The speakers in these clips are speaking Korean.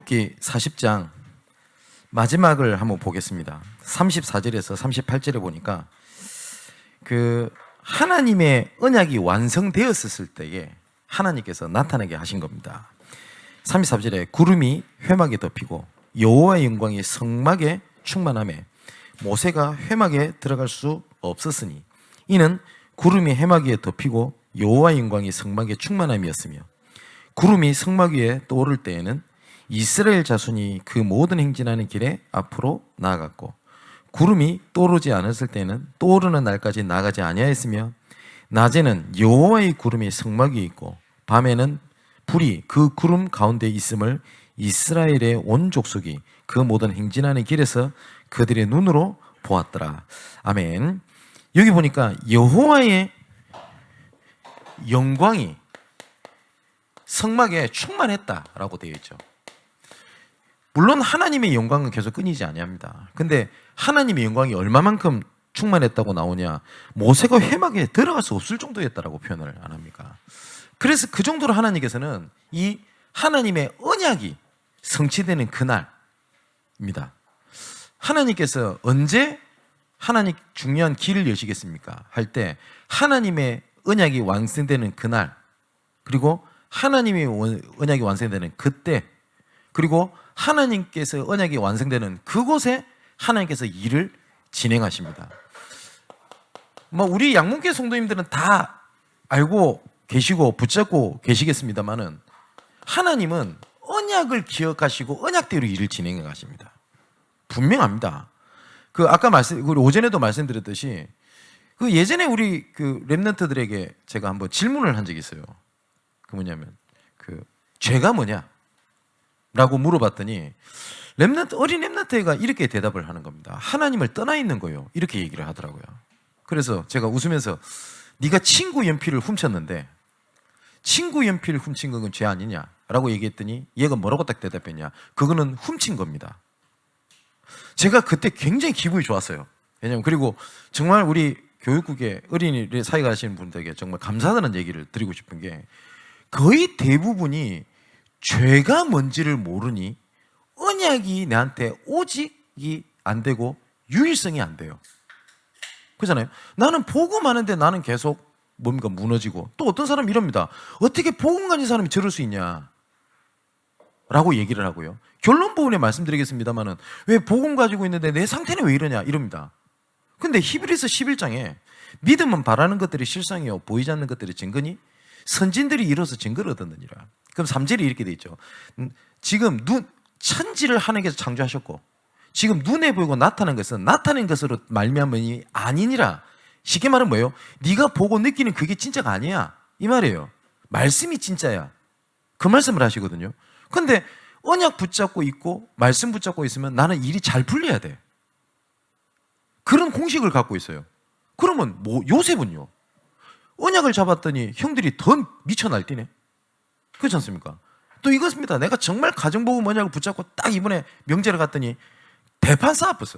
기 40장 마지막을 한번 보겠습니다. 34절에서 38절에 보니까 하나님의 언약이 완성되었을 때에 하나님께서 나타나게 하신 겁니다. 34절에 구름이 회막에 덮이고 여호와의 영광이 성막에 충만하매 모세가 회막에 들어갈 수 없었으니 이는 구름이 회막 위에 덮이고 여호와의 영광이 성막에 충만함이었으며 구름이 성막 위에 떠오를 때에는 이스라엘 자손이 그 모든 행진하는 길에 앞으로 나아갔고 구름이 떠오르지 않았을 때는 떠오르는 날까지 나가지 아니하였으며 낮에는 여호와의 구름이 성막 위에 있고 밤에는 불이 그 구름 가운데 있음을 이스라엘의 온 족속이 그 모든 행진하는 길에서 그들의 눈으로 보았더라. 아멘. 여기 보니까 여호와의 영광이 성막에 충만했다라고 되어 있죠. 물론 하나님의 영광은 계속 끊이지 아니합니다. 근데 하나님의 영광이 얼마만큼 충만했다고 나오냐? 모세가 회막에 들어갈 수 없을 정도였다라고 표현을 안 합니까? 그래서 그 정도로 하나님께서는 이 하나님의 언약이 성취되는 그날입니다. 하나님께서 언제 하나님 중요한 길을 여시겠습니까? 할 때 하나님의 언약이 완성되는 그날, 그리고 하나님의 언약이 완성되는 그때, 그리고 하나님께서 언약이 완성되는 그곳에 하나님께서 일을 진행하십니다. 우리 양문교 성도님들은 다 알고 계시고 붙잡고 계시겠습니다만은 하나님은 언약을 기억하시고 언약대로 일을 진행해 가십니다. 분명합니다. 아까 우리 오전에도 말씀드렸듯이 예전에 우리 렘넌트들에게 제가 한번 질문을 한 적이 있어요. 뭐냐면 죄가 뭐냐? 라고 물어봤더니 어린 렘넌트가 이렇게 대답을 하는 겁니다. 하나님을 떠나 있는 거예요. 이렇게 얘기를 하더라고요. 그래서 제가 웃으면서 네가 친구 연필을 훔쳤는데 친구 연필을 훔친 건 죄 아니냐? 라고 얘기했더니 얘가 뭐라고 딱 대답했냐? 그거는 훔친 겁니다. 제가 그때 굉장히 기분이 좋았어요. 왜냐하면 그리고 정말 우리 교육국의 어린이를 사역하시는 분들에게 정말 감사하다는 얘기를 드리고 싶은 게 거의 대부분이 죄가 뭔지를 모르니 언약이 내한테 오직이 안 되고 유일성이 안 돼요. 그렇잖아요. 나는 복음 하는데 나는 계속 무너지고, 또 어떤 사람이 이럽니다. 어떻게 복음 가진 사람이 저럴 수 있냐? 라고 얘기를 하고요. 결론 부분에 말씀드리겠습니다만은 왜 복음 가지고 있는데 내 상태는 왜 이러냐? 이럽니다. 근데 히브리서 11장에 믿음은 바라는 것들이 실상이요 보이지 않는 것들이 증거니 선진들이 이뤄서 증거를 얻었느니라. 그럼 3절이 이렇게 돼 있죠. 지금 천지를 하나님께서 창조하셨고 지금 눈에 보이고 나타난 것은 나타낸 것으로 말미암으니 아니니라. 쉽게 말하면 뭐예요? 네가 보고 느끼는 그게 진짜가 아니야, 이 말이에요. 말씀이 진짜야. 그 말씀을 하시거든요. 근데 언약 붙잡고 있고 말씀 붙잡고 있으면 나는 일이 잘 풀려야 돼. 그런 공식을 갖고 있어요. 그러면 요셉은요? 언약을 잡았더니 형들이 더 미쳐 날뛰네. 그렇지 않습니까? 또 이것입니다. 내가 정말 가정복음 언약을 붙잡고 딱 이번에 명제를 갔더니 대판 쌓아봤어.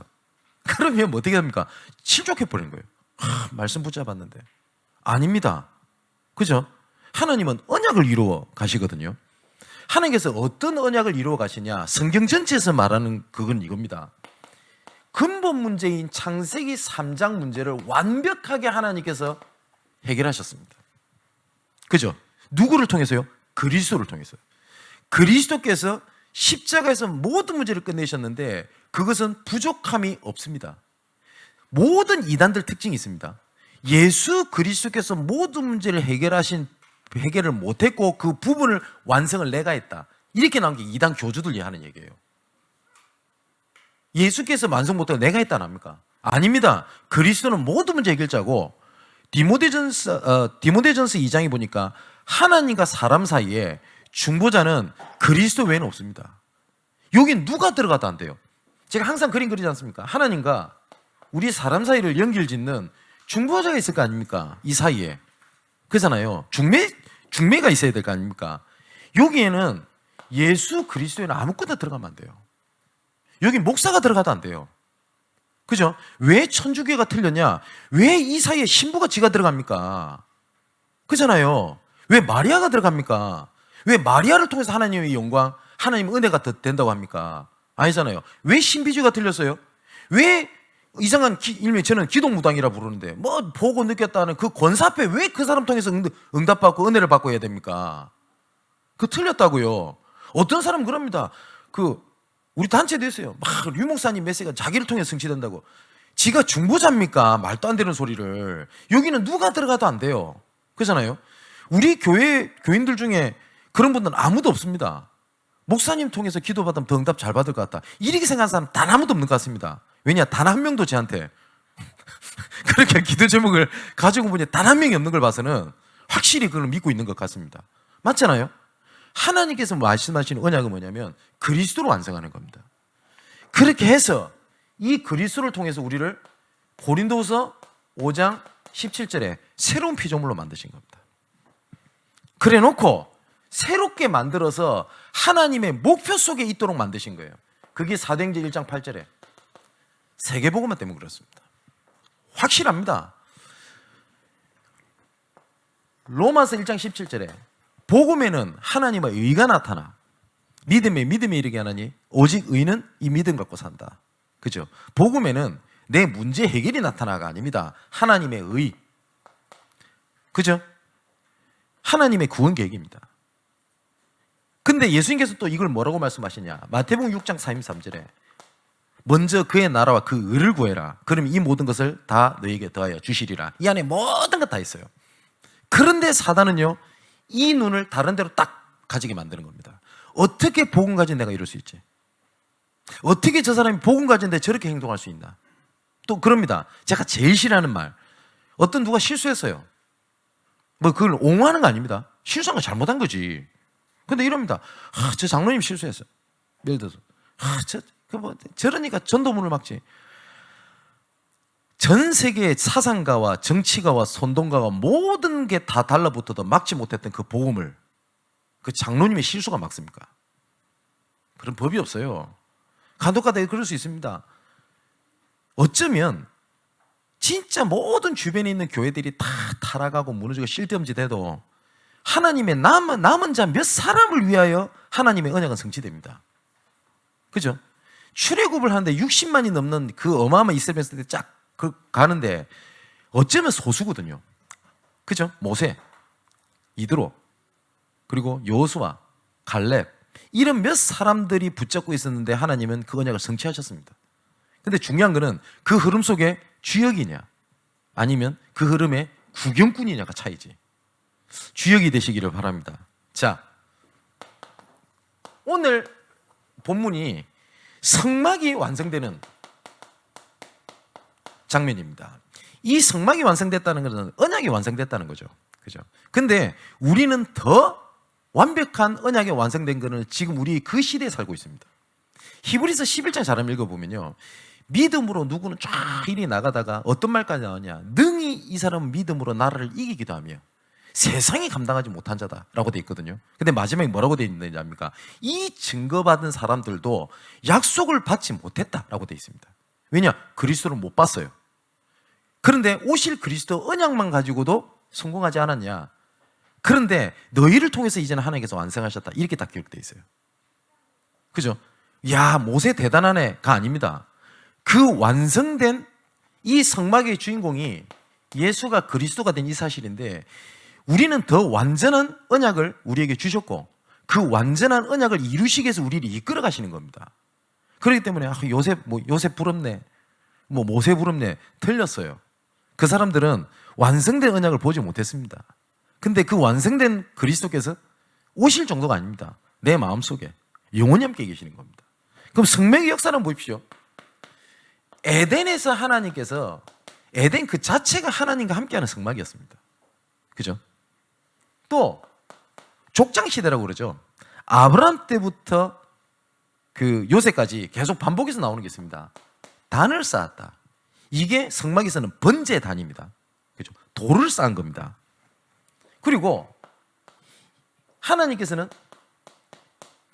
그러면 어떻게 됩니까? 실족해버리는 거예요. 말씀 붙잡았는데. 아닙니다. 그죠? 하나님은 언약을 이루어 가시거든요. 하나님께서 어떤 언약을 이루어 가시냐? 성경 전체에서 말하는 그건 이겁니다. 근본 문제인 창세기 3장 문제를 완벽하게 하나님께서 해결하셨습니다. 그죠? 누구를 통해서요? 그리스도를 통해서요. 그리스도께서 십자가에서 모든 문제를 끝내셨는데 그것은 부족함이 없습니다. 모든 이단들 특징이 있습니다. 예수 그리스도께서 모든 문제를 해결을 못했고 그 부분을 완성을 내가 했다. 이렇게 나온 게 이단 교주들이 하는 얘기예요. 예수께서 완성 못하고 내가 했다는 합니까? 아닙니다. 그리스도는 모든 문제 해결자고 디모데전서 2장에 보니까 하나님과 사람 사이에 중보자는 그리스도 외에는 없습니다. 여긴 누가 들어가도 안 돼요. 제가 항상 그림 그리지 않습니까? 하나님과 우리 사람 사이를 연결짓는 중보자가 있을 거 아닙니까? 이 사이에. 그렇잖아요. 중매가 있어야 될 거 아닙니까? 여기에는 예수 그리스도에는 아무거나 들어가면 안 돼요. 여기 목사가 들어가도 안 돼요. 그죠? 왜 천주교가 틀렸냐? 왜 이 사이에 신부가 지가 들어갑니까? 그잖아요. 왜 마리아가 들어갑니까? 왜 마리아를 통해서 하나님의 영광, 하나님의 은혜가 더 된다고 합니까? 아니잖아요. 왜 신비주의가 들렸어요? 왜 이상한 일명 저는 기독무당이라 부르는데 뭐 보고 느꼈다는 그 권사 앞에 왜 그 사람 통해서 응답받고 은혜를 받고 해야 됩니까? 그 틀렸다고요. 어떤 사람은 그럽니다. 우리 단체도 있어요. 막 류목사님 메시지가 자기를 통해 성취된다고. 지가 중보자입니까? 말도 안 되는 소리를. 여기는 누가 들어가도 안 돼요. 그렇잖아요. 우리 교인들 중에 그런 분들은 아무도 없습니다. 목사님 통해서 기도받으면 더 응답 잘 받을 것 같다. 이렇게 생각하는 사람 단 아무도 없는 것 같습니다. 왜냐? 단 한 명도 저한테 그렇게 기도 제목을 가지고 보니 단 한 명이 없는 걸 봐서는 확실히 그걸 믿고 있는 것 같습니다. 맞잖아요? 하나님께서 말씀하시는 언약은 뭐냐면 그리스도로 완성하는 겁니다. 그렇게 해서 이 그리스도를 통해서 우리를 고린도서 5장 17절에 새로운 피조물로 만드신 겁니다. 그래 놓고 새롭게 만들어서 하나님의 목표 속에 있도록 만드신 거예요. 그게 사도행전 1장 8절에 세계복음화 때문에 그렇습니다. 확실합니다. 로마서 1장 17절에 복음에는 하나님의 의가 나타나 믿음에 이르게 하나니 오직 의는 이 믿음 갖고 산다. 그죠? 복음에는 내 문제 해결이 나타나가 아닙니다. 하나님의 의. 그죠? 하나님의 구원 계획입니다. 근데 예수님께서 또 이걸 뭐라고 말씀하시냐? 마태복음 6장 43절에 먼저 그의 나라와 그 의를 구해라. 그럼 이 모든 것을 다 너에게 더하여 주시리라. 이 안에 모든 것 다 있어요. 그런데 사단은요, 이 눈을 다른 데로 딱 가지게 만드는 겁니다. 어떻게 복음 가진 내가 이럴 수 있지? 어떻게 저 사람이 복음 가진데 저렇게 행동할 수 있나? 또 그럽니다. 제가 제일 싫어하는 말. 어떤 누가 실수했어요. 뭐 그걸 옹호하는 거 아닙니다. 실수한 거 잘못한 거지. 근데 이럽니다. 저 장로님 실수했어요. 예를 들어서 저러니까 전도문을 막지. 전 세계의 사상가와 정치가와 선동가가 모든 게 다 달라붙어도 막지 못했던 그 복음을 그 장로님의 실수가 막습니까? 그런 법이 없어요. 간독가다에 그럴 수 있습니다. 어쩌면 진짜 모든 주변에 있는 교회들이 다 타락하고 무너지고 실점지 돼도 하나님의 남은 자 몇 사람을 위하여 하나님의 언약은 성취됩니다. 그죠? 출애굽을 하는데 60만이 넘는 그 어마어마한 이스라엘 백성들이 쫙 가는데 어쩌면 소수거든요. 그죠? 모세, 이드로, 그리고 여호수아, 갈렙 이런 몇 사람들이 붙잡고 있었는데 하나님은 그 언약을 성취하셨습니다. 근데 중요한 거는 그 흐름 속에 주역이냐 아니면 그 흐름에 구경꾼이냐가 차이지. 주역이 되시기를 바랍니다. 자, 오늘 본문이 성막이 완성되는 장면입니다. 이 성막이 완성됐다는 것은 언약이 완성됐다는 거죠. 그죠? 근데 우리는 더 완벽한 언약이 완성된 것은 지금 우리 그 시대에 살고 있습니다. 히브리서 11장 잘 한번 읽어보면요. 믿음으로 누구는 쫙 이리 나가다가 어떤 말까지 나오냐. 능히 이 사람은 믿음으로 나라를 이기기도 하며 세상이 감당하지 못한 자다라고 돼 있거든요. 근데 마지막에 뭐라고 돼 있는지 압니까? 이 증거받은 사람들도 약속을 받지 못했다라고 돼 있습니다. 왜냐? 그리스도를 못 봤어요. 그런데 오실 그리스도 언약만 가지고도 성공하지 않았냐? 그런데 너희를 통해서 이제는 하나님께서 완성하셨다. 이렇게 딱 기록되어 있어요. 그죠? 야, 모세 대단하네가 아닙니다. 그 완성된 이 성막의 주인공이 예수가 그리스도가 된 이 사실인데 우리는 더 완전한 언약을 우리에게 주셨고 그 완전한 언약을 이루시기 위해서 우리를 이끌어 가시는 겁니다. 그렇기 때문에 요셉 부럽네, 모세 부럽네 틀렸어요. 그 사람들은 완성된 언약을 보지 못했습니다. 근데 그 완성된 그리스도께서 오실 정도가 아닙니다. 내 마음속에 영원히 함께 계시는 겁니다. 그럼 성막의 역사는 보십시오. 에덴에서 하나님께서 에덴 그 자체가 하나님과 함께하는 성막이었습니다. 그죠? 또 족장시대라고 그러죠. 아브라함 때부터 그 요새까지 계속 반복해서 나오는 게 있습니다. 단을 쌓았다. 이게 성막에서는 번제 단입니다. 그죠? 돌을 쌓은 겁니다. 그리고 하나님께서는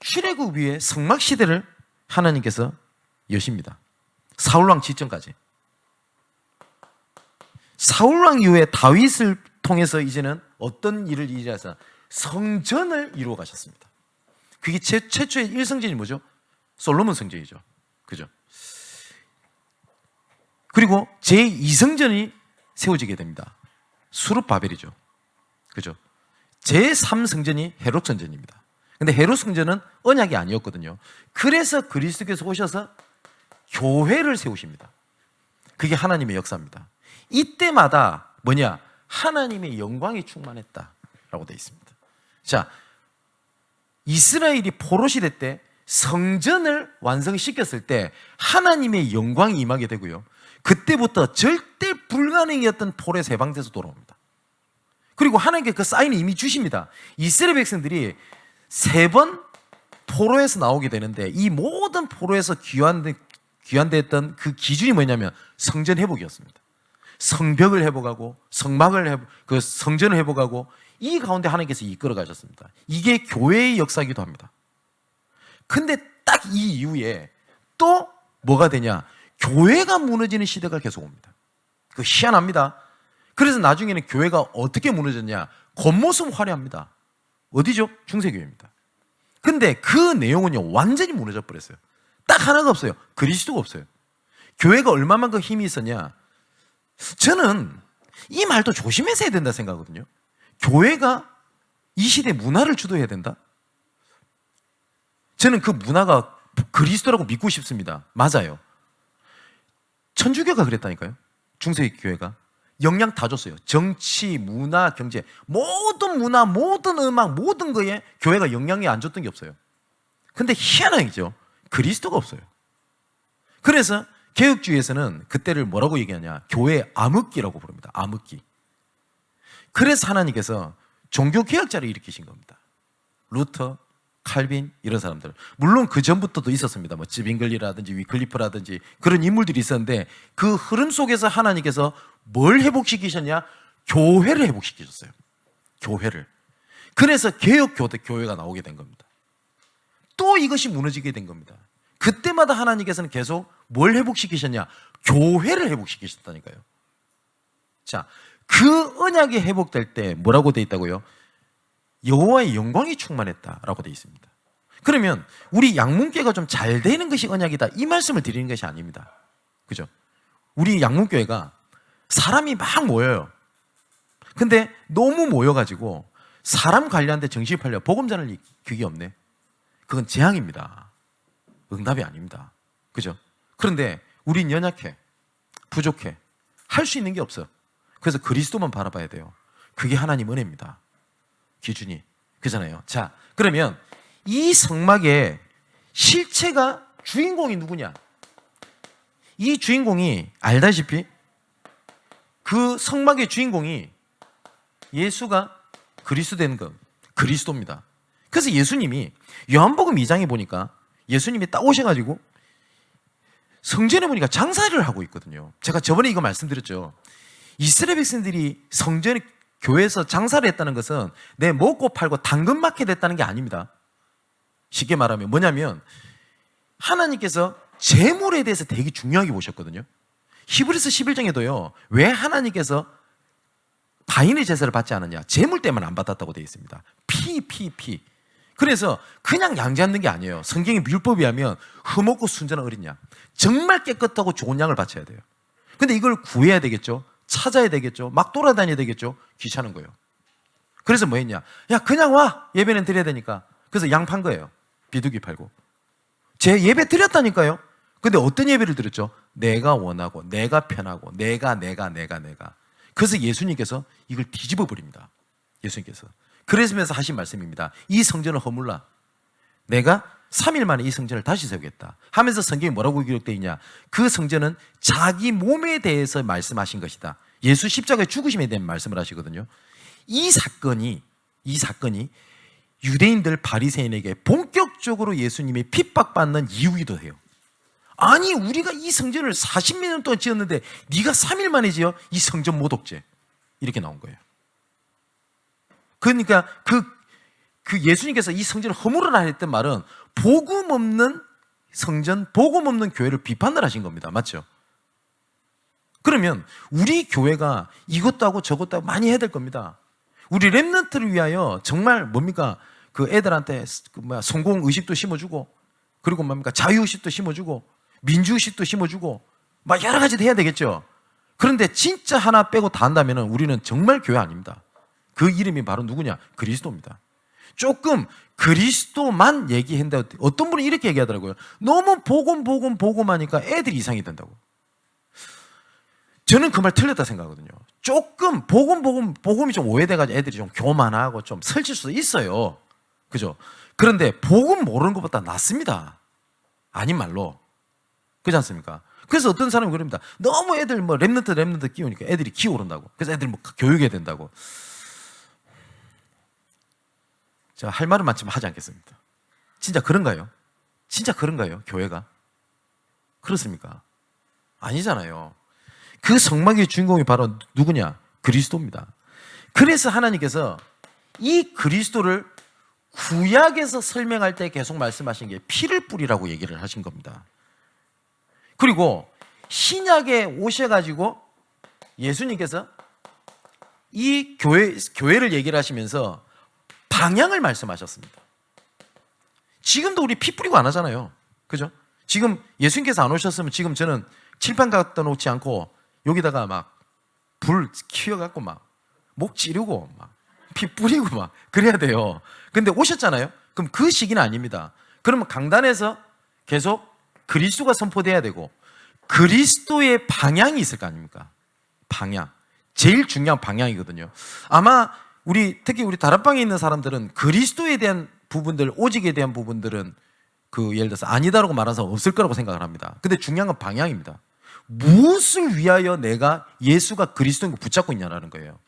출애굽 위에 성막 시대를 하나님께서 여십니다. 사울왕 지정까지. 사울왕 이후에 다윗을 통해서 이제는 어떤 일을 이루어서 성전을 이루어 가셨습니다. 그게 최초의 1성전이 뭐죠? 솔로몬 성전이죠. 그죠? 그리고 제2성전이 세워지게 됩니다. 수룹바벨이죠. 그죠? 제3성전이 헤롯 성전입니다. 근데 헤롯 성전은 언약이 아니었거든요. 그래서 그리스도께서 오셔서 교회를 세우십니다. 그게 하나님의 역사입니다. 이때마다 뭐냐? 하나님의 영광이 충만했다라고 되어 있습니다. 자, 이스라엘이 포로 시대 때 성전을 완성시켰을 때 하나님의 영광이 임하게 되고요. 그때부터 절대 불가능이었던 포로에서 해방돼서 돌아옵니다. 그리고 하나님께 그 사인을 이미 주십니다. 이스라엘 백성들이 3번 포로에서 나오게 되는데 이 모든 포로에서 귀환됐던 그 기준이 뭐냐면 성전 회복이었습니다. 성벽을 회복하고 그 성전을 회복하고 이 가운데 하나님께서 이끌어 가셨습니다. 이게 교회의 역사이기도 합니다. 근데 딱 이 이후에 또 뭐가 되냐? 교회가 무너지는 시대가 계속 옵니다. 그 희한합니다. 그래서 나중에는 교회가 어떻게 무너졌냐? 겉모습은 화려합니다. 어디죠? 중세교회입니다. 근데 그 내용은요 완전히 무너져 버렸어요. 딱 하나가 없어요. 그리스도가 없어요. 교회가 얼마만큼 힘이 있었냐? 저는 이 말도 조심해서 해야 된다 생각하거든요. 교회가 이 시대 문화를 주도해야 된다? 저는 그 문화가 그리스도라고 믿고 싶습니다. 맞아요. 천주교가 그랬다니까요. 중세교회가 영향 다 줬어요. 정치, 문화, 경제, 모든 문화, 모든 음악, 모든 거에 교회가 영향이 안 줬던 게 없어요. 근데 희한하죠. 그리스도가 없어요. 그래서 개혁주의에서는 그때를 뭐라고 얘기하냐? 교회의 암흑기라고 부릅니다. 암흑기. 그래서 하나님께서 종교개혁자를 일으키신 겁니다. 루터, 칼빈 이런 사람들. 물론 그 전부터도 있었습니다. 뭐 지빙글리라든지 위클리프라든지 그런 인물들이 있었는데 그 흐름 속에서 하나님께서 뭘 회복시키셨냐? 교회를 회복시키셨어요. 교회를. 그래서 개혁교회가 나오게 된 겁니다. 또 이것이 무너지게 된 겁니다. 그때마다 하나님께서는 계속 뭘 회복시키셨냐? 교회를 회복시키셨다니까요. 자, 그 언약이 회복될 때 뭐라고 돼 있다고요? 여호와의 영광이 충만했다라고 돼 있습니다. 그러면 우리 양문교회가 좀 잘 되는 것이 언약이다 이 말씀을 드리는 것이 아닙니다. 그죠? 우리 양문교회가 사람이 막 모여요. 근데 너무 모여가지고 사람 관리하는데 정신이 팔려 복음 전할 그게 없네. 그건 재앙입니다. 응답이 아닙니다. 그죠? 그런데 우린 연약해, 부족해, 할 수 있는 게 없어. 그래서 그리스도만 바라봐야 돼요. 그게 하나님 은혜입니다. 기준이 그잖아요. 자, 그러면 이 성막의 실체가 주인공이 누구냐? 이 주인공이 알다시피 그 성막의 주인공이 예수가 그리스도 되는 것, 그리스도입니다. 그래서 예수님이 요한복음 2장에 보니까 예수님이 딱 오셔가지고 성전에 보니까 장사를 하고 있거든요. 제가 저번에 이거 말씀드렸죠. 이스라엘 백성들이 성전에 교회에서 장사를 했다는 것은 내 먹고 팔고 당근마켓 했다는 게 아닙니다. 쉽게 말하면 뭐냐면 하나님께서 재물에 대해서 되게 중요하게 보셨거든요. 히브리서 11장에도요. 왜 하나님께서 다인의 제사를 받지 않았냐? 재물 때문에 안 받았다고 되어 있습니다. 피. 그래서 그냥 양지하는 게 아니에요. 성경의 율법에 하면 흠없고 순전한 어린 양, 정말 깨끗하고 좋은 양을 바쳐야 돼요. 근데 이걸 구해야 되겠죠. 찾아야 되겠죠. 막 돌아다녀야 되겠죠. 귀찮은 거예요. 그래서 뭐 했냐? 야, 그냥 와. 예배는 드려야 되니까. 그래서 양 판 거예요. 비둘기 팔고. 제 예배 드렸다니까요. 근데 어떤 예배를 드렸죠? 내가 원하고, 내가 편하고, 내가. 그래서 예수님께서 이걸 뒤집어 버립니다. 예수님께서. 그러시면서 하신 말씀입니다. 이 성전을 허물라. 내가 3일 만에 이 성전을 다시 세우겠다 하면서 성경에 뭐라고 기록되어 있냐? 그 성전은 자기 몸에 대해서 말씀하신 것이다. 예수 십자가의 죽으심에 대한 말씀을 하시거든요. 이 사건이 유대인들 바리새인에게 본격적으로 예수님이 핍박받는 이유이기도 해요. 아니, 우리가 이 성전을 40몇 년 동안 지었는데 네가 3일 만에 지어? 이 성전 모독죄. 이렇게 나온 거예요. 그러니까 그 예수님께서 이 성전을 허물으라 했던 말은 복음 없는 성전, 복음 없는 교회를 비판을 하신 겁니다. 맞죠? 그러면 우리 교회가 이것도 하고 저것도 하고 많이 해야 될 겁니다. 우리 렘넌트를 위하여 정말 뭡니까? 그 애들한테 성공 의식도 심어주고, 그리고 뭡니까? 자유 의식도 심어주고, 민주 의식도 심어주고, 막 여러 가지 해야 되겠죠. 그런데 진짜 하나 빼고 다 한다면 우리는 정말 교회 아닙니다. 그 이름이 바로 누구냐? 그리스도입니다. 조금 그리스도만 얘기한다. 어떤 분이 이렇게 얘기하더라고요. 너무 복음하니까 애들이 이상이 된다고. 저는 그 말 틀렸다 생각하거든요. 조금 복음이 좀 오해돼가지고 애들이 좀 교만하고 좀 설칠 수도 있어요. 그죠? 그런데 복음 모르는 것보다 낫습니다. 아닌 말로. 그렇지 않습니까? 그래서 어떤 사람이 그럽니다. 너무 애들 랩런트 끼우니까 애들이 기어오른다고. 그래서 애들 교육해야 된다고. 제가 할 말은 많지만 하지 않겠습니다. 진짜 그런가요? 진짜 그런가요? 교회가? 그렇습니까? 아니잖아요. 그 성막의 주인공이 바로 누구냐? 그리스도입니다. 그래서 하나님께서 이 그리스도를 구약에서 설명할 때 계속 말씀하신 게 피를 뿌리라고 얘기를 하신 겁니다. 그리고 신약에 오셔가지고 예수님께서 이 교회를 얘기를 하시면서 방향을 말씀하셨습니다. 지금도 우리 피 뿌리고 안 하잖아요. 그죠? 지금 예수님께서 안 오셨으면 지금 저는 칠판 갖다 놓지 않고 여기다가 막 불 키워갖고 막 목 찌르고 막 피 뿌리고 막 그래야 돼요. 근데 오셨잖아요. 그럼 그 시기는 아닙니다. 그러면 강단에서 계속 그리스도가 선포돼야 되고 그리스도의 방향이 있을 거 아닙니까? 방향. 제일 중요한 방향이거든요. 아마 특히 우리 다락방에 있는 사람들은 그리스도에 대한 부분들, 오직에 대한 부분들은 예를 들어서 아니다라고 말하는 사람 없을 거라고 생각을 합니다. 근데 중요한 건 방향입니다. 무엇을 위하여 내가 예수가 그리스도인 걸 붙잡고 있냐라는 거예요.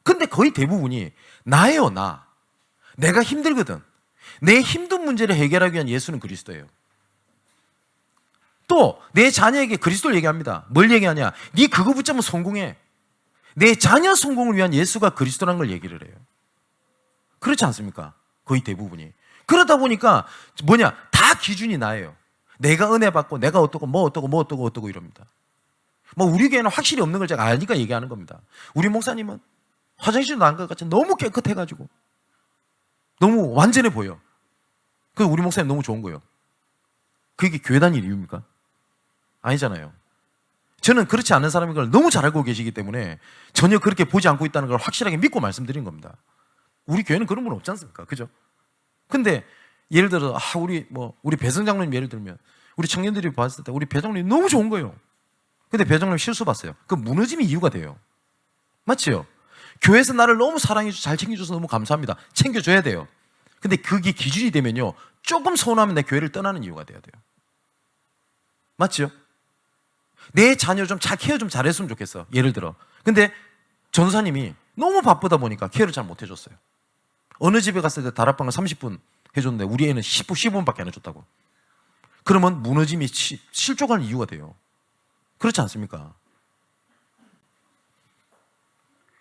근데 거의 대부분이 나예요, 나. 내가 힘들거든. 내 힘든 문제를 해결하기 위한 예수는 그리스도예요. 또 내 자녀에게 그리스도를 얘기합니다. 뭘 얘기하냐? 네 그거 붙잡으면 성공해. 내 자녀 성공을 위한 예수가 그리스도라는 걸 얘기를 해요. 그렇지 않습니까? 거의 대부분이. 그러다 보니까 다 기준이 나예요. 내가 은혜 받고 내가 어떠고 이럽니다. 우리 교회는 확실히 없는 걸 제가 아니까 얘기하는 겁니다. 우리 목사님은 화장실도 안 갈 것 같이 너무 깨끗해가지고 너무 완전해 보여. 그 우리 목사님 너무 좋은 거예요. 그게 교회 다닐 이유입니까? 아니잖아요. 저는 그렇지 않은 사람인 걸 너무 잘 알고 계시기 때문에 전혀 그렇게 보지 않고 있다는 걸 확실하게 믿고 말씀드린 겁니다. 우리 교회는 그런 분 없지 않습니까? 그죠? 근데 예를 들어서 우리 배성 장로님 예를 들면 우리 청년들이 봤을 때 우리 배 장로님 너무 좋은 거예요. 근데 배 장로님 실수 봤어요. 그 무너짐이 이유가 돼요. 맞지요? 교회에서 나를 너무 사랑해주고 잘 챙겨줘서 너무 감사합니다. 챙겨줘야 돼요. 근데 그게 기준이 되면요 조금 서운하면 내 교회를 떠나는 이유가 돼야 돼요. 맞지요? 내 자녀 좀 케어 좀 잘했으면 좋겠어. 예를 들어. 근데 전도사님이 너무 바쁘다 보니까 케어를 잘 못 해줬어요. 어느 집에 갔을 때 다락방을 30분 해줬는데 우리 애는 10분, 15분밖에 안 해줬다고. 그러면 무너짐이 실족하는 이유가 돼요. 그렇지 않습니까?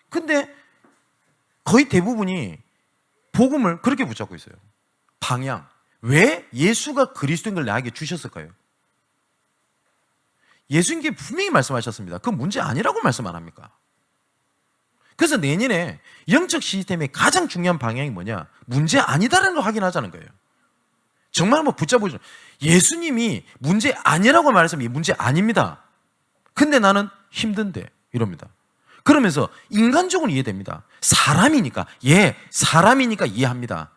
근데 거의 대부분이 복음을 그렇게 붙잡고 있어요. 방향. 왜 예수가 그리스도인 걸 나에게 주셨을까요? 예수님께 분명히 말씀하셨습니다. 그 문제 아니라고 말씀 안 합니까? 그래서 내년에 영적 시스템의 가장 중요한 방향이 뭐냐? 문제 아니다라는 걸 확인하자는 거예요. 정말 붙잡아보죠. 예수님이 문제 아니라고 말했으면 이 문제 아닙니다. 근데 나는 힘든데 이럽니다. 그러면서 인간적으로 이해됩니다. 사람이니까 이해합니다.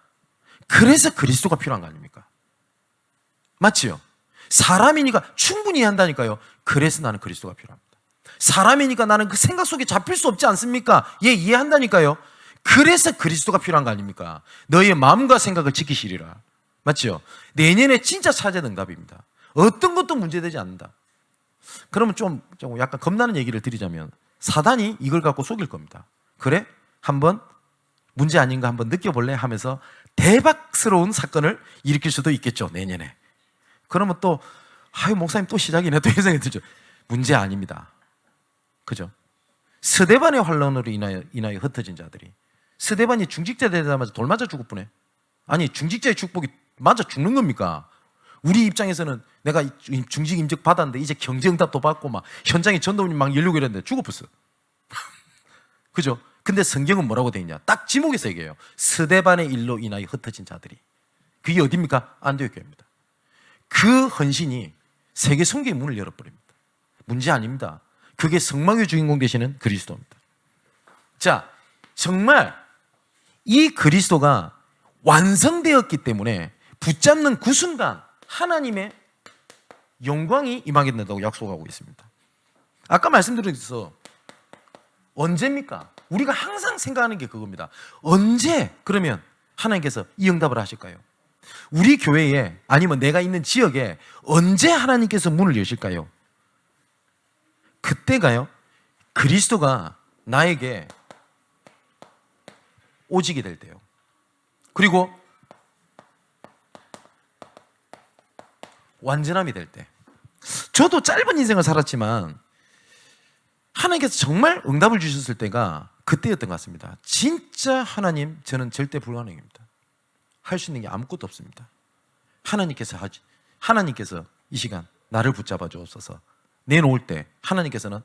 그래서 그리스도가 필요한 거 아닙니까? 맞지요? 사람이니까 충분히 이해한다니까요. 그래서 나는 그리스도가 필요합니다. 사람이니까 나는 그 생각 속에 잡힐 수 없지 않습니까? 이해한다니까요. 그래서 그리스도가 필요한 거 아닙니까? 너희의 마음과 생각을 지키시리라. 맞지요? 내년에 진짜 차제 응답입니다. 어떤 것도 문제되지 않는다. 그러면 좀 약간 겁나는 얘기를 드리자면 사단이 이걸 갖고 속일 겁니다. 그래? 한번 문제 아닌가 한번 느껴볼래? 하면서 대박스러운 사건을 일으킬 수도 있겠죠. 내년에. 그러면 또 목사님 또 시작이네. 또 이런 생각이 들죠. 문제 아닙니다. 그죠? 스데반의 환란으로 인하여 흩어진 자들이 스데반이 중직자 되자마자 돌 맞아 죽을 뻔해. 아니 중직자의 축복이 맞아 죽는 겁니까? 우리 입장에서는 내가 중직 임직 받았는데 이제 경제응답도 받고 막 현장에 전도원이 막 열리고 이랬는데 죽어버렸어. 그죠? 근데 성경은 뭐라고 되어 있냐? 딱 지목에서 얘기해요. 스데반의 일로 인하여 흩어진 자들이. 그게 어디입니까? 안디옥 교회입니다. 그 헌신이 세계 선교의 문을 열어버립니다. 문제 아닙니다. 그게 성막의 주인공 되시는 그리스도입니다. 자, 정말 이 그리스도가 완성되었기 때문에 붙잡는 그 순간 하나님의 영광이 임하게 된다고 약속하고 있습니다. 아까 말씀드렸어. 언제입니까? 우리가 항상 생각하는 게 그겁니다. 언제 그러면 하나님께서 이 응답을 하실까요? 우리 교회에 아니면 내가 있는 지역에 언제 하나님께서 문을 여실까요? 그때가요. 그리스도가 나에게 오지게 될 때요. 그리고 완전함이 될 때. 저도 짧은 인생을 살았지만 하나님께서 정말 응답을 주셨을 때가 그때였던 것 같습니다. 진짜 하나님, 저는 절대 불가능입니다. 할 수 있는 게 아무것도 없습니다. 하나님께서 이 시간 나를 붙잡아 주옵소서. 내놓을 때 하나님께서는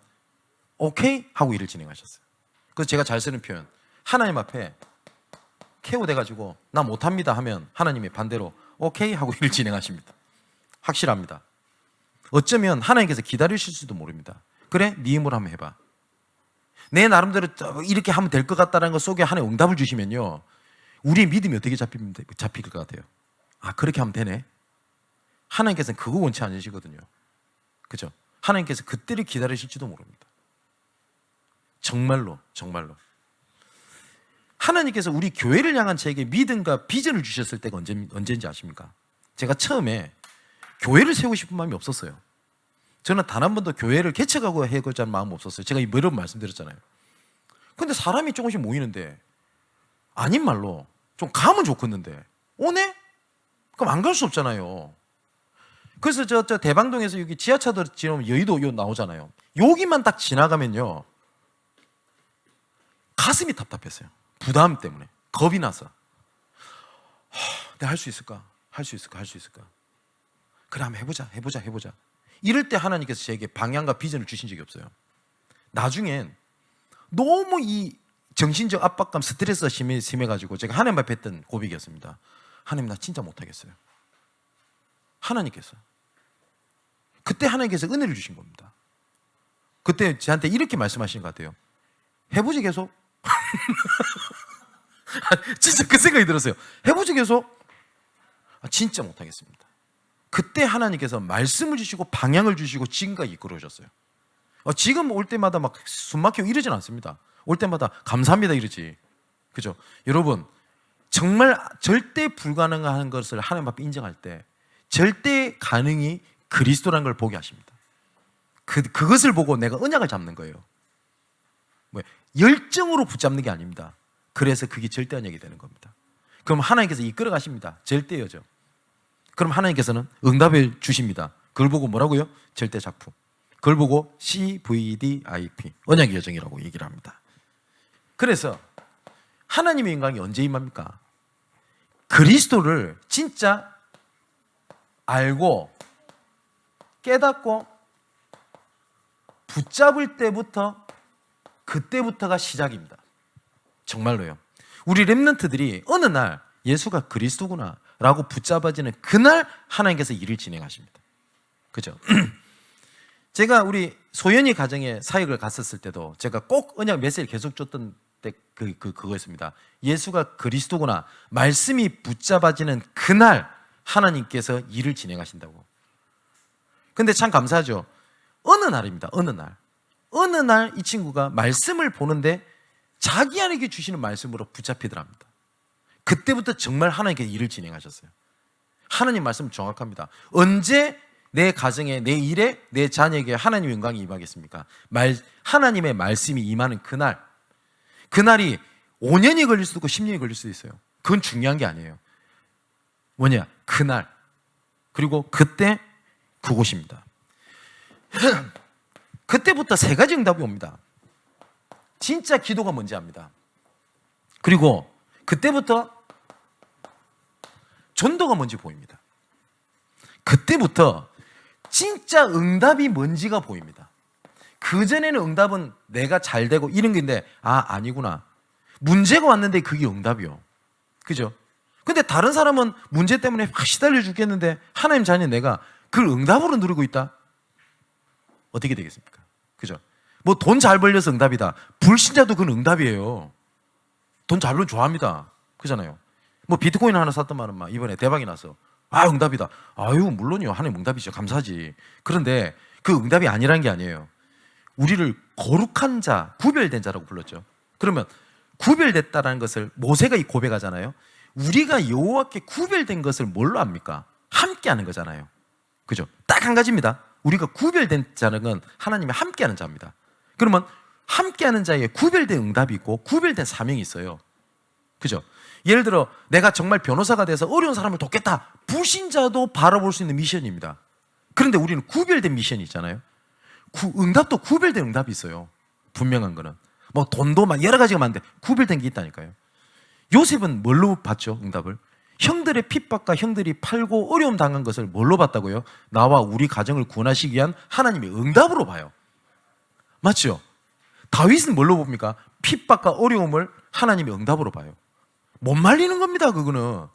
오케이 하고 일을 진행하셨어요. 그래서 제가 잘 쓰는 표현, 하나님 앞에 KO 돼가지고 나 못합니다 하면 하나님이 반대로 오케이 하고 일을 진행하십니다. 확실합니다. 어쩌면 하나님께서 기다리실 수도 모릅니다. 그래, 네 힘으로 한번 해봐. 내 나름대로 이렇게 하면 될 것 같다는 것 속에 하나님 응답을 주시면요, 우리의 믿음이 어떻게 잡힐 것 같아요? 아, 그렇게 하면 되네. 하나님께서는 그거 원치 않으시거든요. 그죠? 하나님께서 그때를 기다리실지도 모릅니다. 정말로 하나님께서 우리 교회를 향한 저에게 믿음과 비전을 주셨을 때가 언제인지 아십니까? 제가 처음에 교회를 세우고 싶은 마음이 없었어요. 저는 단 한 번도 교회를 개척하고 해보자 하는 마음이 없었어요. 제가 여러 번 말씀드렸잖아요. 근데 사람이 조금씩 모이는데 아닌 말로 좀 가면 좋겠는데 오네? 그럼 안 갈 수 없잖아요. 그래서 저 대방동에서 여기 지하차도 지나면 여의도 요 나오잖아요. 여기만 딱 지나가면요, 가슴이 답답했어요. 부담 때문에, 겁이 나서. 내가 할 수 있을까? 할 수 있을까? 그래, 한번 해보자. 이럴 때 하나님께서 제게 방향과 비전을 주신 적이 없어요. 나중엔 너무 이 정신적 압박감, 스트레스가 심해가지고 제가 하나님 앞에 했던 고백이었습니다. 하나님, 나 진짜 못하겠어요. 하나님께서. 그때 하나님께서 은혜를 주신 겁니다. 그때 저한테 이렇게 말씀하신 것 같아요. 해보지 계속. 진짜 그 생각이 들었어요. 해보지 계속. 진짜 못하겠습니다. 그때 하나님께서 말씀을 주시고 방향을 주시고 지금까지 이끌어 오셨어요. 지금 올 때마다 막 숨 막히고 이러진 않습니다. 올 때마다 감사합니다 이러지. 그죠? 여러분, 정말 절대 불가능한 것을 하나님 앞에 인정할 때 절대 가능이 그리스도라는 걸 보게 하십니다. 그것을 보고 내가 언약을 잡는 거예요. 열정으로 붙잡는 게 아닙니다. 그래서 그게 절대 언약이 되는 겁니다. 그럼 하나님께서 이끌어 가십니다. 절대여죠. 그럼 하나님께서는 응답을 주십니다. 그걸 보고 뭐라고요? 절대 작품. 그걸 보고 CVDIP, 언약의 여정이라고 얘기를 합니다. 그래서 하나님의 영광이 언제 임합니까? 그리스도를 진짜 알고 깨닫고 붙잡을 때부터, 그때부터가 시작입니다. 정말로요. 우리 렘넌트들이 어느 날 예수가 그리스도구나 라고 붙잡아지는 그날 하나님께서 일을 진행하십니다. 그죠? 제가 우리 소연이 가정에 사역을 갔었을 때도 제가 꼭 언약 메시지를 계속 줬던 때 그거였습니다. 예수가 그리스도구나 말씀이 붙잡아지는 그날 하나님께서 일을 진행하신다고. 근데 참 감사하죠. 어느 날입니다. 어느 날 이 친구가 말씀을 보는데 자기에게 주시는 말씀으로 붙잡히더랍니다. 그때부터 정말 하나님께서 일을 진행하셨어요. 하나님 말씀은 정확합니다. 언제 내 가정에, 내 일에, 내 자녀에게 하나님의 영광이 임하겠습니까? 하나님의 말씀이 임하는 그날이 5년이 걸릴 수도 있고 10년이 걸릴 수도 있어요. 그건 중요한 게 아니에요. 뭐냐? 그날. 그리고 그때 그곳입니다. 그때부터 세 가지 응답이 옵니다. 진짜 기도가 뭔지 압니다. 그리고 그때부터 전도가 뭔지 보입니다. 그때부터 진짜 응답이 뭔지가 보입니다. 그전에는 응답은 내가 잘 되고 이런 건데 아니구나. 문제가 왔는데 그게 응답이요. 그죠? 근데 다른 사람은 문제 때문에 확 시달려 죽겠는데 하나님 자녀 내가 그걸 응답으로 누리고 있다? 어떻게 되겠습니까? 그죠? 뭐 돈 잘 벌려서 응답이다. 불신자도 그건 응답이에요. 돈 잘 벌면 좋아합니다. 그잖아요. 뭐 비트코인 하나 샀더만은 막 이번에 대박이 나서 응답이다. 아유 물론이요. 하나님 응답이죠. 감사하지. 그런데 그 응답이 아니라는 게 아니에요. 우리를 거룩한 자, 구별된 자라고 불렀죠. 그러면 구별됐다라는 것을 모세가 이 고백하잖아요. 우리가 여호와께 구별된 것을 뭘로 압니까? 함께하는 거잖아요. 그죠? 딱 한 가지입니다. 우리가 구별된 자는 건 하나님이 함께하는 자입니다. 그러면 함께하는 자에 구별된 응답이 있고 구별된 사명이 있어요. 그죠? 예를 들어 내가 정말 변호사가 돼서 어려운 사람을 돕겠다. 불신자도 바라볼 수 있는 미션입니다. 그런데 우리는 구별된 미션이 있잖아요. 응답도 구별된 응답이 있어요. 분명한 거는 뭐 돈도 막 여러 가지가 많은데 구별된 게 있다니까요. 요셉은 뭘로 받죠? 응답을 형들의 핍박과 형들이 팔고 어려움 당한 것을 뭘로 봤다고요? 나와 우리 가정을 구원하시기 위한 하나님의 응답으로 봐요. 맞죠? 다윗은 뭘로 봅니까? 핍박과 어려움을 하나님의 응답으로 봐요. 못 말리는 겁니다. 그거는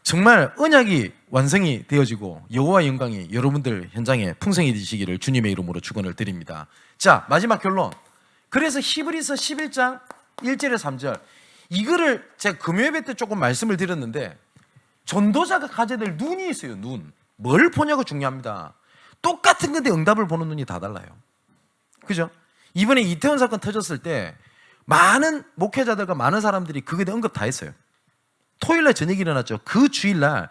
정말 언약이 완성이 되어지고 여호와의 영광이 여러분들 현장에 풍성해지시기를 주님의 이름으로 축원을 드립니다. 자, 마지막 결론. 그래서 히브리서 11장 1절에 3절 이거를 제가 금요예배 때 조금 말씀을 드렸는데 전도자가 가져야 될 눈이 있어요. 눈. 뭘 보냐고 중요합니다. 똑같은 건데 응답을 보는 눈이 다 달라요. 그죠? 이번에 이태원 사건 터졌을 때 많은 목회자들과 많은 사람들이 그거에 대해 언급 다 했어요. 토요일날 저녁에 일어났죠. 그 주일날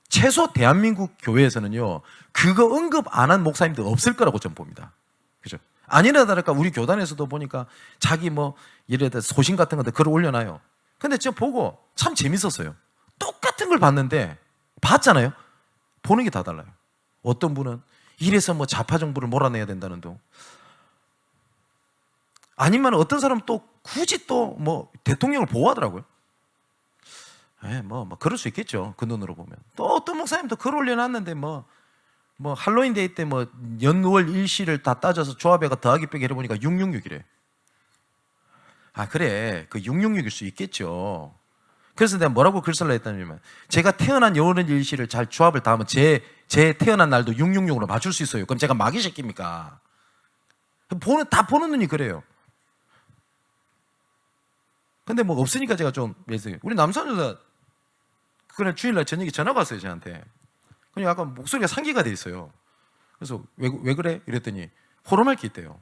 최소 대한민국 교회에서는요 그거 언급 안 한 목사님들 없을 거라고 좀 봅니다. 그죠? 아니나 다를까 우리 교단에서도 보니까 자기 뭐 예를 들어 소신 같은 건데 글을 올려놔요. 근데 제가 보고 참 재밌었어요. 똑같은 걸 봤는데 봤잖아요. 보는 게 다 달라요. 어떤 분은 이래서 뭐 좌파 정부를 몰아내야 된다는 둥, 아니면 어떤 사람은 또 굳이 또 뭐 대통령을 보호하더라고요. 뭐 그럴 수 있겠죠. 그 눈으로 보면. 또 어떤 목사님도 글 올려놨는데 뭐 할로윈 데이 때 뭐 연월 일시를 다 따져서 조합해가 더하기 빼기 해보니까 666이래. 그래 그 666일 수 있겠죠. 그래서 내가 뭐라고 글 쓸라 했다면 제가 태어난 연월 일시를 잘 조합을 다 하면 제 태어난 날도 666으로 맞출 수 있어요. 그럼 제가 마귀 새끼입니까? 다 보는 눈이 그래요. 근데 뭐 없으니까 제가 좀 우리 남산조사 그날 주일날 저녁에 전화가 왔어요 저한테. 그냥 약간 목소리가 상기가 돼 있어요. 그래서 왜 그래? 이랬더니 포럼할 게 있대요.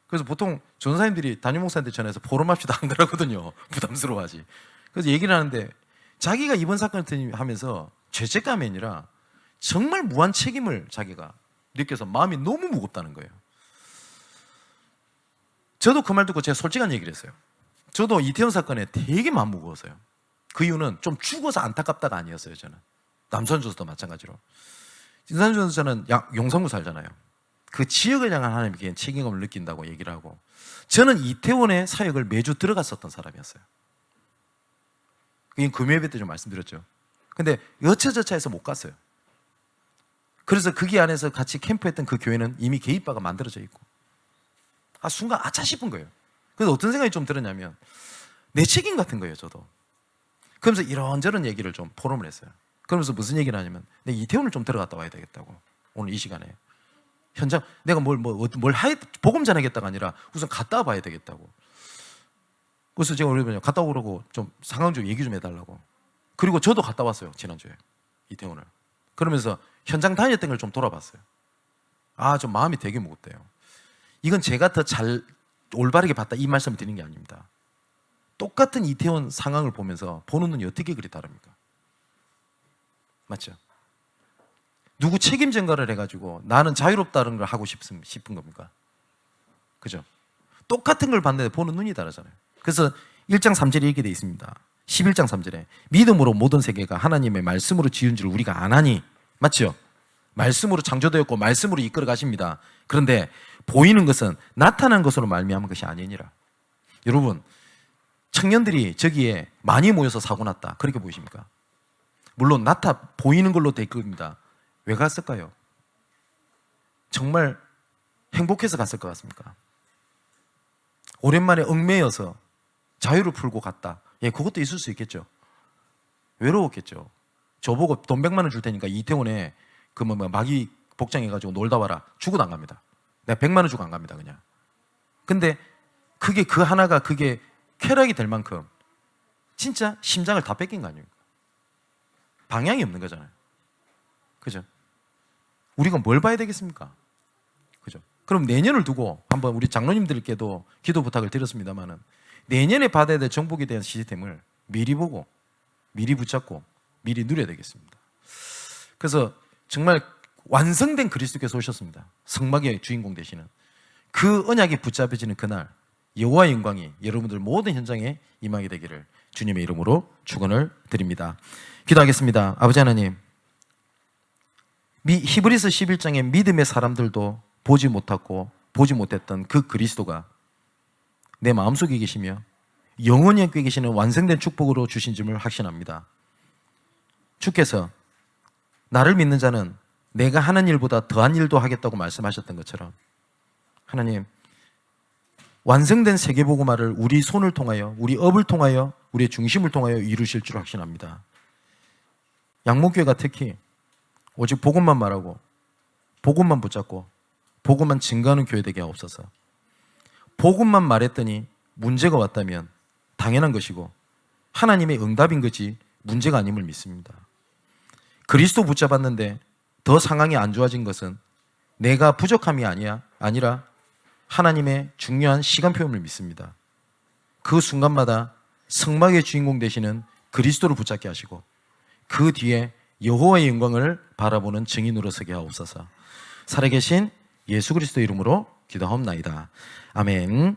그래서 보통 전사님들이 담임 목사한테 전화해서 포럼합시다 안 그러거든요. 부담스러워하지. 그래서 얘기를 하는데 자기가 이번 사건을 하면서 죄책감이 아니라 정말 무한 책임을 자기가 느껴서 마음이 너무 무겁다는 거예요. 저도 그 말 듣고 제가 솔직한 얘기를 했어요. 저도 이태원 사건에 되게 마음 무거웠어요. 그 이유는 좀 죽어서 안타깝다가 아니었어요. 저는 남산조서도 마찬가지로. 남산조서 저는 용성구 살잖아요. 그 지역을 향한 하나님께 책임감을 느낀다고 얘기를 하고 저는 이태원의 사역을 매주 들어갔었던 사람이었어요. 그게 금요예배 때 좀 말씀드렸죠. 근데 여차저차해서 못 갔어요. 그래서 거기 안에서 같이 캠프했던 그 교회는 이미 개입바가 만들어져 있고 순간 아차 싶은 거예요. 그래서 어떤 생각이 좀 들었냐면 내 책임 같은 거예요. 저도. 그러면서 이런저런 얘기를 좀 포럼을 했어요. 그러면서 무슨 얘기를 하냐면 내가 이태원을 좀 들어갔다 와야 되겠다고. 오늘 이 시간에 현장 내가 뭘 복음 전하겠다가 아니라 우선 갔다 와봐야 되겠다고. 그래서 제가 오늘 갔다 오라고 좀 상황 좀 얘기 좀 해달라고. 그리고 저도 갔다 왔어요. 지난주에 이태원을. 그러면서 현장 다녔던 걸 좀 돌아봤어요. 좀 마음이 되게 무겁대요. 이건 제가 더 잘 올바르게 봤다 이 말씀을 드리는 게 아닙니다. 똑같은 이태원 상황을 보면서 보는 눈이 어떻게 그리 다릅니까? 맞죠? 누구 책임 전가를 해가지고 나는 자유롭다는 걸 하고 싶은 겁니까? 그죠? 똑같은 걸 봤는데 보는 눈이 다르잖아요. 그래서 1장 3절에 이렇게 되어 있습니다. 11장 3절에 믿음으로 모든 세계가 하나님의 말씀으로 지은 줄 우리가 아나니. 맞죠? 말씀으로 창조되었고 말씀으로 이끌어 가십니다. 그런데 보이는 것은 나타난 것으로 말미암은 것이 아니니라. 여러분 청년들이 저기에 많이 모여서 사고 났다 그렇게 보이십니까? 물론 보이는 걸로 될 겁니다. 왜 갔을까요? 정말 행복해서 갔을 것 같습니까? 오랜만에 얽매여서 자유를 풀고 갔다. 예, 그것도 있을 수 있겠죠. 외로웠겠죠. 저보고 돈 100만 원 줄 테니까 이태원에 그 마귀 복장해가지고 놀다 와라. 주고도 안 갑니다. 내가 100만 원 주고 안 갑니다, 그냥. 근데 그게 그 하나가 그게 쾌락이 될 만큼 진짜 심장을 다 뺏긴 거 아닙니까? 방향이 없는 거잖아요. 그죠? 우리가 뭘 봐야 되겠습니까? 그죠? 그럼 내년을 두고 한번 우리 장로님들께도 기도 부탁을 드렸습니다만은 내년에 받아야 될 정복에 대한 시스템을 미리 보고 미리 붙잡고 미리 누려야 되겠습니다. 그래서 정말 완성된 그리스도께서 오셨습니다. 성막의 주인공 되시는 그 언약이 붙잡혀지는 그날 여호와의 영광이 여러분들 모든 현장에 임하게 되기를 주님의 이름으로 축원을 드립니다. 기도하겠습니다. 아버지 하나님, 히브리서 11장의 믿음의 사람들도 보지 못했고 보지 못했던 그 그리스도가 내 마음속에 계시며 영원히 함께 계시는 완성된 축복으로 주신 점을 확신합니다. 주께서 나를 믿는 자는 내가 하는 일보다 더한 일도 하겠다고 말씀하셨던 것처럼 하나님, 완성된 세계복음화를 우리 손을 통하여, 우리 업을 통하여, 우리의 중심을 통하여 이루실 줄 확신합니다. 양목교회가 특히 오직 복음만 말하고 복음만 붙잡고 복음만 증거하는 교회 되게 하옵소서. 복음만 말했더니 문제가 왔다면 당연한 것이고 하나님의 응답인 거지 문제가 아님을 믿습니다. 그리스도 붙잡았는데 더 상황이 안 좋아진 것은 내가 부족함이 아니라 하나님의 중요한 시간표임을 믿습니다. 그 순간마다 성막의 주인공 되시는 그리스도를 붙잡게 하시고 그 뒤에 여호와의 영광을 바라보는 증인으로 서게 하옵소서. 살아계신 예수 그리스도 이름으로 기도하옵나이다. 아멘.